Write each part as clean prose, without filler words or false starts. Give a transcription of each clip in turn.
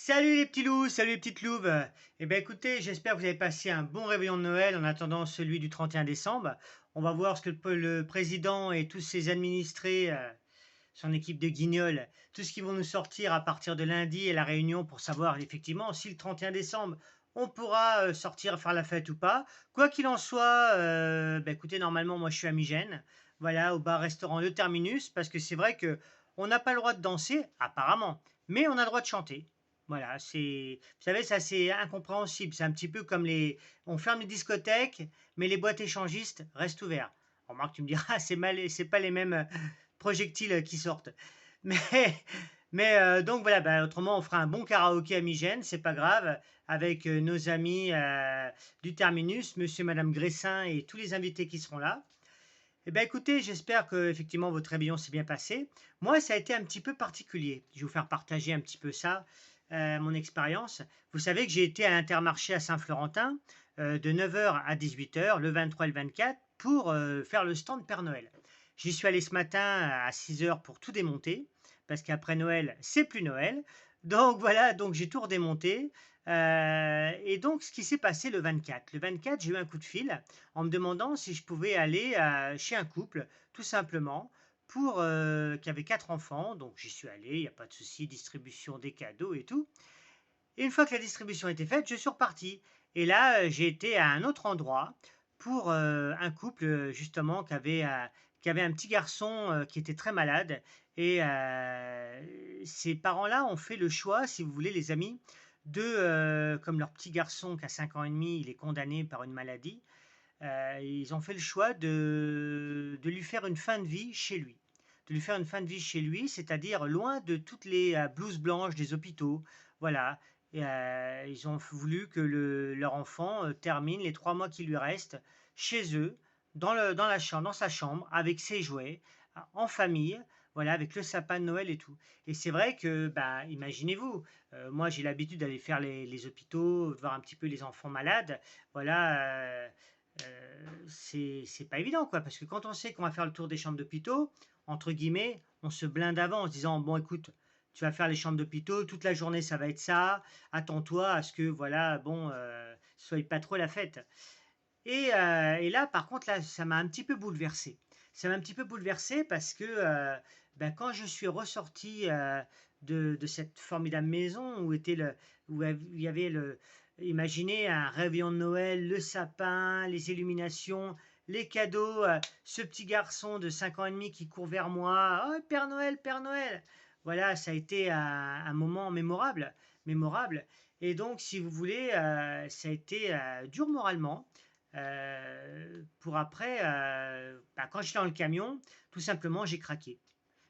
Salut les petits loups, salut les petites louves. Eh bien écoutez, j'espère que vous avez passé un bon réveillon de Noël en attendant celui du 31 décembre. On va voir ce que le président et tous ses administrés, son équipe de guignols, tout ce qu'ils vont nous sortir à partir de lundi et la réunion pour savoir effectivement si le 31 décembre on pourra sortir faire la fête ou pas. Quoi qu'il en soit, écoutez, normalement moi je suis à Migène, voilà, au bar-restaurant Le Terminus, parce que c'est vrai que on n'a pas le droit de danser, apparemment, mais on a le droit de chanter. Voilà, vous savez, ça c'est incompréhensible. C'est un petit peu comme on ferme les discothèques, mais les boîtes échangistes restent ouvertes. Remarque, tu me diras, c'est pas les mêmes projectiles qui sortent. Mais, donc voilà, autrement, on fera un bon karaoké à Migène, c'est pas grave, avec nos amis du Terminus, monsieur et madame Gressin et tous les invités qui seront là. Eh bien, écoutez, j'espère que effectivement votre réveillon s'est bien passé. Moi, ça a été un petit peu particulier. Je vais vous faire partager un petit peu ça, mon expérience. Vous savez que j'ai été à Intermarché à Saint-Florentin de 9 heures à 18 heures, le 23 et le 24, pour faire le stand Père Noël. J'y suis allé ce matin à 6 heures pour tout démonter, parce qu'après Noël, c'est plus Noël. Donc voilà, donc j'ai tout redémonté. Et donc, ce qui s'est passé le 24, j'ai eu un coup de fil en me demandant si je pouvais aller chez un couple, tout simplement, qui avait 4 enfants. Donc j'y suis allé, il n'y a pas de souci, distribution des cadeaux et tout. Et une fois que la distribution était faite, je suis reparti. Et là, j'ai été à un autre endroit pour un couple, justement, qui avait un petit garçon qui était très malade. Et ces parents-là ont fait le choix, si vous voulez, les amis, comme leur petit garçon qui a 5 ans et demi, il est condamné par une maladie, ils ont fait le choix de lui faire une fin de vie chez lui. De lui faire une fin de vie chez lui, c'est-à-dire loin de toutes les blouses blanches des hôpitaux. Voilà. Et, ils ont voulu que leur enfant termine les 3 mois qui lui restent chez eux, dans sa chambre, avec ses jouets, en famille, voilà, avec le sapin de Noël et tout. Et c'est vrai que, imaginez-vous, moi j'ai l'habitude d'aller faire les hôpitaux, de voir un petit peu les enfants malades. Voilà, c'est pas évident, quoi, parce que quand on sait qu'on va faire le tour des chambres d'hôpitaux, entre guillemets, on se blinde avant en se disant, bon, écoute, tu vas faire les chambres d'hôpitaux, toute la journée, ça va être ça. Attends-toi à ce que, voilà, bon, ce soit pas trop la fête. Et là, par contre, là, ça m'a un petit peu bouleversé. Ça m'a un petit peu bouleversé parce que quand je suis ressorti de cette formidable maison où il y avait imaginez un réveillon de Noël, le sapin, les illuminations, les cadeaux, ce petit garçon de 5 ans et demi qui court vers moi, oh Père Noël, Père Noël. Voilà, ça a été un moment mémorable, mémorable. Et donc, si vous voulez, ça a été dur moralement pour après, quand j'étais dans le camion, tout simplement, j'ai craqué.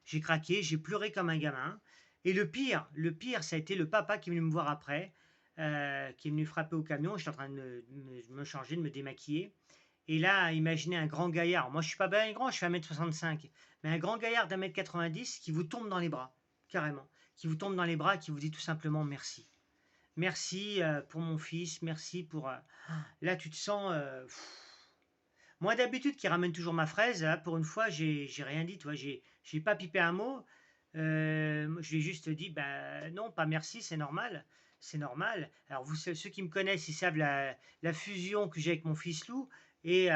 J'ai craqué, j'ai pleuré comme un gamin. Et le pire, ça a été le papa qui est venu me voir après, qui est venu frapper au camion. J'étais en train de me changer, de me démaquiller. Et là, imaginez un grand gaillard. Moi, je suis pas bien grand, je fais 1,65 m. Mais un grand gaillard d'1,90 m qui vous tombe dans les bras, carrément. Qui vous tombe dans les bras et qui vous dit tout simplement merci. Merci pour mon fils, merci pour. Là, tu te sens. Moi, d'habitude, qui ramène toujours ma fraise, là, pour une fois, j'ai rien dit, tu vois, j'ai pas pipé un mot. Je lui ai juste dit, bah non, pas merci, c'est normal. C'est normal. Alors, ceux qui me connaissent, ils savent la fusion que j'ai avec mon fils Lou. Et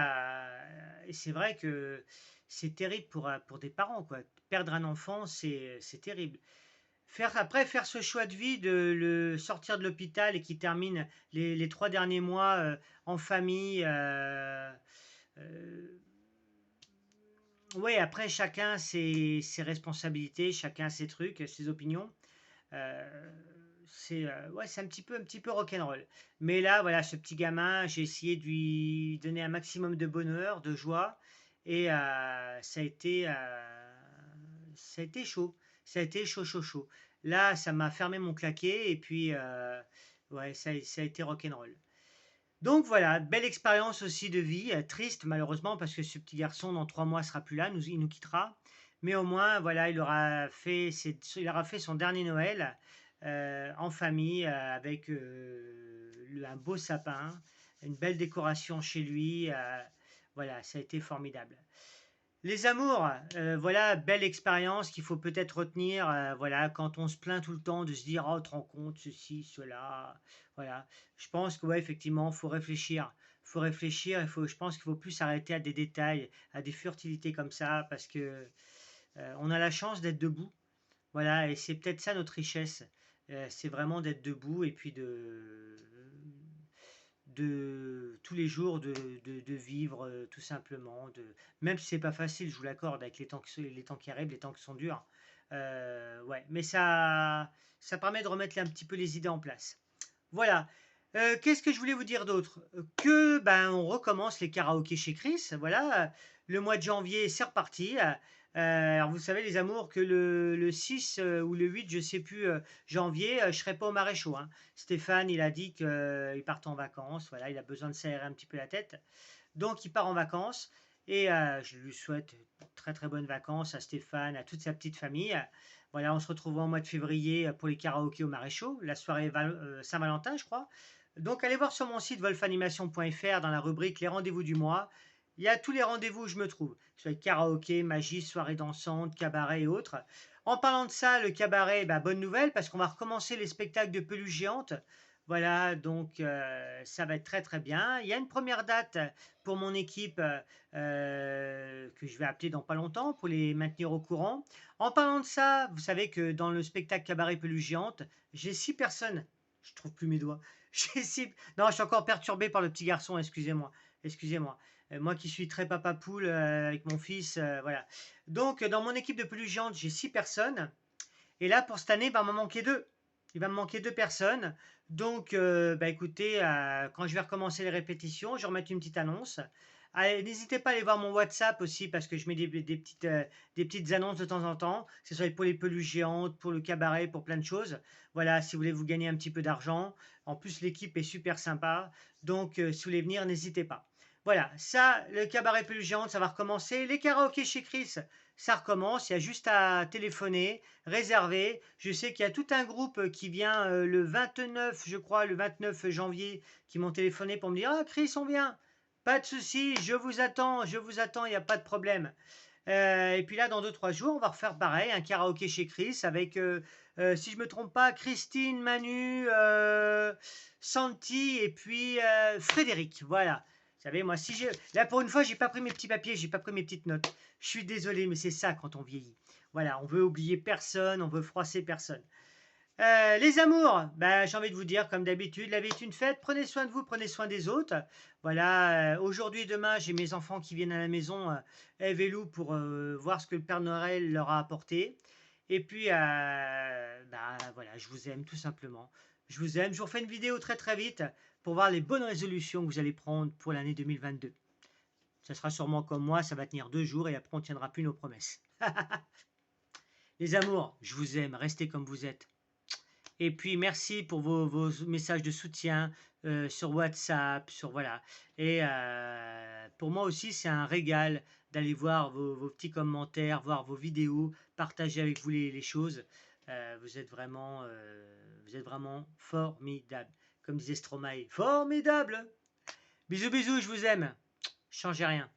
c'est vrai que c'est terrible pour des parents, quoi. Perdre un enfant, c'est terrible. Faire ce choix de vie, de le sortir de l'hôpital et qui termine les 3 derniers mois en famille. Euh, ouais, après, chacun ses responsabilités, chacun ses trucs, ses opinions. Euh, ouais, c'est un petit peu rock'n'roll. Mais là, voilà, ce petit gamin, j'ai essayé de lui donner un maximum de bonheur, de joie. Et ça a été chaud. Ça a été chaud, chaud, chaud. Là, ça m'a fermé mon claquet. Et puis, ouais, ça a été rock'n'roll. Donc voilà, belle expérience aussi de vie, triste malheureusement parce que ce petit garçon dans 3 mois sera plus là, il nous quittera. Mais au moins, voilà, il aura fait son dernier Noël en famille avec un beau sapin, une belle décoration chez lui. Voilà, ça a été formidable. Les amours, voilà, belle expérience qu'il faut peut-être retenir, voilà, quand on se plaint tout le temps de se dire: «Oh, tu te rends compte, ceci, cela», voilà. Je pense que, ouais, effectivement, faut réfléchir. Faut réfléchir, je pense qu'il faut plus s'arrêter à des détails, à des futilités comme ça parce que, on a la chance d'être debout, voilà et c'est peut-être ça notre richesse, c'est vraiment d'être debout et puis de tous les jours de vivre tout simplement, même si c'est pas facile, je vous l'accorde, avec les temps qui arrivent, les temps qui sont durs. Ouais, mais ça permet de remettre un petit peu les idées en place. Voilà. Qu'est-ce que je voulais vous dire d'autre? Que ben on recommence les karaokés chez Chris. Voilà, le mois de janvier, c'est reparti. Alors vous savez les amours que le 6 ou le 8, je sais plus, janvier, je serai pas au Maréchaux, hein. Stéphane, il a dit qu'il part en vacances. Voilà, il a besoin de s'aérer un petit peu la tête. Donc il part en vacances et je lui souhaite très très bonnes vacances à Stéphane, à toute sa petite famille. Voilà, on se retrouve en mois de février pour les karaokés au Maréchaux, la soirée Saint-Valentin, je crois. Donc allez voir sur mon site wolfanimation.fr dans la rubrique les rendez-vous du mois. Il y a tous les rendez-vous où je me trouve, que ce soit karaoké, magie, soirée dansante, cabaret et autres. En parlant de ça, le cabaret, bah, bonne nouvelle parce qu'on va recommencer les spectacles de peluche géante. Voilà, donc ça va être très très bien. Il y a une première date pour mon équipe que je vais appeler dans pas longtemps pour les maintenir au courant. En parlant de ça, vous savez que dans le spectacle Cabaret Peluche Géante, j'ai 6 personnes. Je trouve plus mes doigts. J'ai six... Non, je suis encore perturbé par le petit garçon, excusez-moi. Excusez-moi. Moi qui suis très papa poule avec mon fils, voilà. Donc, dans mon équipe de Peluche Géante, j'ai 6 personnes. Et là, pour cette année, bah, il va m'en manquer deux. Il va me manquer deux personnes. Donc, bah, écoutez, quand je vais recommencer les répétitions, je vais remettre une petite annonce. Allez, n'hésitez pas à aller voir mon WhatsApp aussi parce que je mets des petites annonces de temps en temps, que ce soit pour les peluches géantes, pour le cabaret, pour plein de choses. Voilà, si vous voulez vous gagner un petit peu d'argent. En plus, l'équipe est super sympa. Donc, si vous voulez venir, n'hésitez pas. Voilà, ça, le cabaret peluche géante, ça va recommencer. Les karaokés chez Chris, ça recommence. Il y a juste à téléphoner, réserver. Je sais qu'il y a tout un groupe qui vient le 29, je crois, le 29 janvier, qui m'ont téléphoné pour me dire: «Ah, Chris, on vient. Pas de souci, je vous attends, il n'y a pas de problème.» Et puis là, dans deux trois jours, on va refaire pareil, un karaoké chez Chris avec, si je me trompe pas, Christine, Manu, Santi et puis Frédéric. Voilà. Vous savez, moi, si j'ai. Là, pour une fois, j'ai pas pris mes petits papiers, j'ai pas pris mes petites notes. Je suis désolé, mais c'est ça quand on vieillit. Voilà, on veut oublier personne, on veut froisser personne. Les amours, bah, j'ai envie de vous dire, comme d'habitude, la vie est une fête. Prenez soin de vous, prenez soin des autres. Voilà, aujourd'hui et demain, j'ai mes enfants qui viennent à la maison, Eve et Lou, pour voir ce que le Père Noël leur a apporté. Et puis, bah, voilà, je vous aime tout simplement. Je vous aime. Je vous refais une vidéo très très vite pour voir les bonnes résolutions que vous allez prendre pour l'année 2022. Ça sera sûrement comme moi, ça va tenir 2 jours et après on ne tiendra plus nos promesses. Les amours, je vous aime, restez comme vous êtes. Et puis merci pour vos messages de soutien sur WhatsApp, sur voilà. Et pour moi aussi, c'est un régal d'aller voir vos petits commentaires, voir vos vidéos, partager avec vous les choses. Vous êtes vraiment formidable. Comme disait Stromae, formidable. Bisous, bisous, je vous aime. Changez rien.